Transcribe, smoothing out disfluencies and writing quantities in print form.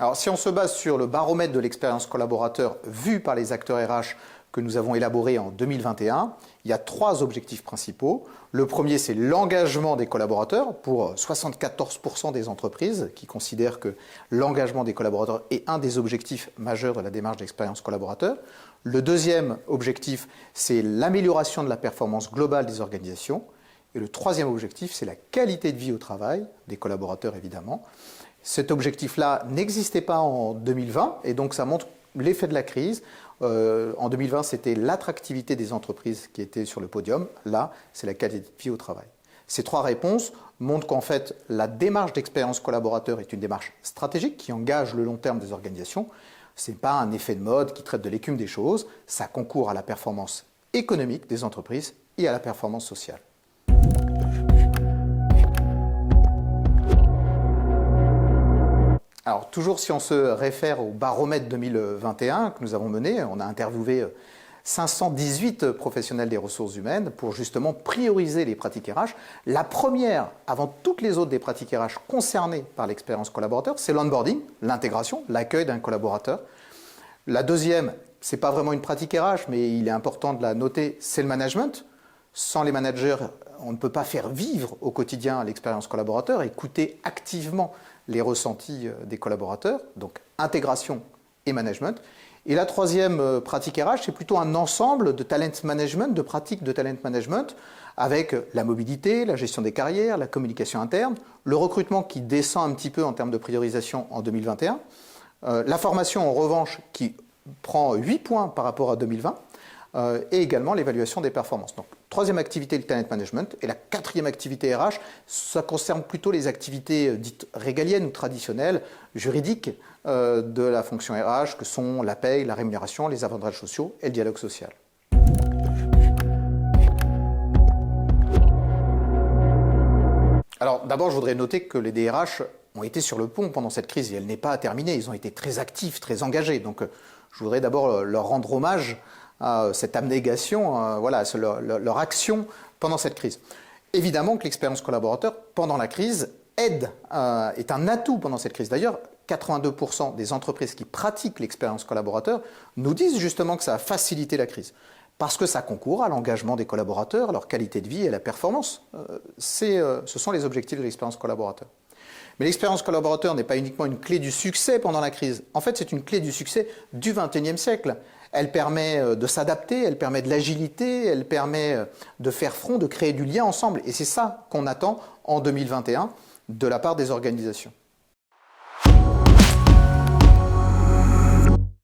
Alors, si on se base sur le baromètre de l'expérience collaborateur vu par les acteurs RH que nous avons élaboré en 2021, il y a 3 objectifs principaux. Le premier, c'est l'engagement des collaborateurs pour 74% des entreprises qui considèrent que l'engagement des collaborateurs est un des objectifs majeurs de la démarche d'expérience collaborateur. Le deuxième objectif, c'est l'amélioration de la performance globale des organisations. Et le troisième objectif, c'est la qualité de vie au travail des collaborateurs, évidemment. Cet objectif-là n'existait pas en 2020 et donc ça montre l'effet de la crise. En 2020, c'était l'attractivité des entreprises qui était sur le podium. Là, c'est la qualité de vie au travail. Ces 3 réponses montrent qu'en fait, la démarche d'expérience collaborateur est une démarche stratégique qui engage le long terme des organisations. Ce n'est pas un effet de mode qui traite de l'écume des choses. Ça concourt à la performance économique des entreprises et à la performance sociale. Alors, toujours si on se réfère au baromètre 2021 que nous avons mené, on a interviewé 518 professionnels des ressources humaines pour justement prioriser les pratiques RH. La première, avant toutes les autres des pratiques RH concernées par l'expérience collaborateur, c'est l'onboarding, l'intégration, l'accueil d'un collaborateur. La deuxième, ce n'est pas vraiment une pratique RH, mais il est important de la noter, c'est le management. Sans les managers, on ne peut pas faire vivre au quotidien l'expérience collaborateur, écouter activement les ressentis des collaborateurs, donc intégration et management. Et la troisième pratique RH, c'est plutôt un ensemble de talent management, de pratiques de talent management, avec la mobilité, la gestion des carrières, la communication interne, le recrutement qui descend un petit peu en termes de priorisation en 2021, la formation en revanche qui prend 8 points par rapport à 2020, et également l'évaluation des performances. Donc, troisième activité, le talent management. Et la quatrième activité RH, ça concerne plutôt les activités dites régaliennes ou traditionnelles, juridiques de la fonction RH, que sont la paye, la rémunération, les avantages sociaux et le dialogue social. Alors, d'abord, je voudrais noter que les DRH ont été sur le pont pendant cette crise et elle n'est pas terminée. Ils ont été très actifs, très engagés. Donc, je voudrais d'abord leur rendre hommage à cette abnégation, voilà, leur action pendant cette crise. Évidemment que l'expérience collaborateur pendant la crise est un atout pendant cette crise. D'ailleurs, 82% des entreprises qui pratiquent l'expérience collaborateur nous disent justement que ça a facilité la crise. Parce que ça concourt à l'engagement des collaborateurs, à leur qualité de vie et à la performance. Ce sont les objectifs de l'expérience collaborateur. Mais l'expérience collaborateur n'est pas uniquement une clé du succès pendant la crise. En fait, c'est une clé du succès du XXIe siècle. Elle permet de s'adapter, elle permet de l'agilité, elle permet de faire front, de créer du lien ensemble. Et c'est ça qu'on attend en 2021 de la part des organisations.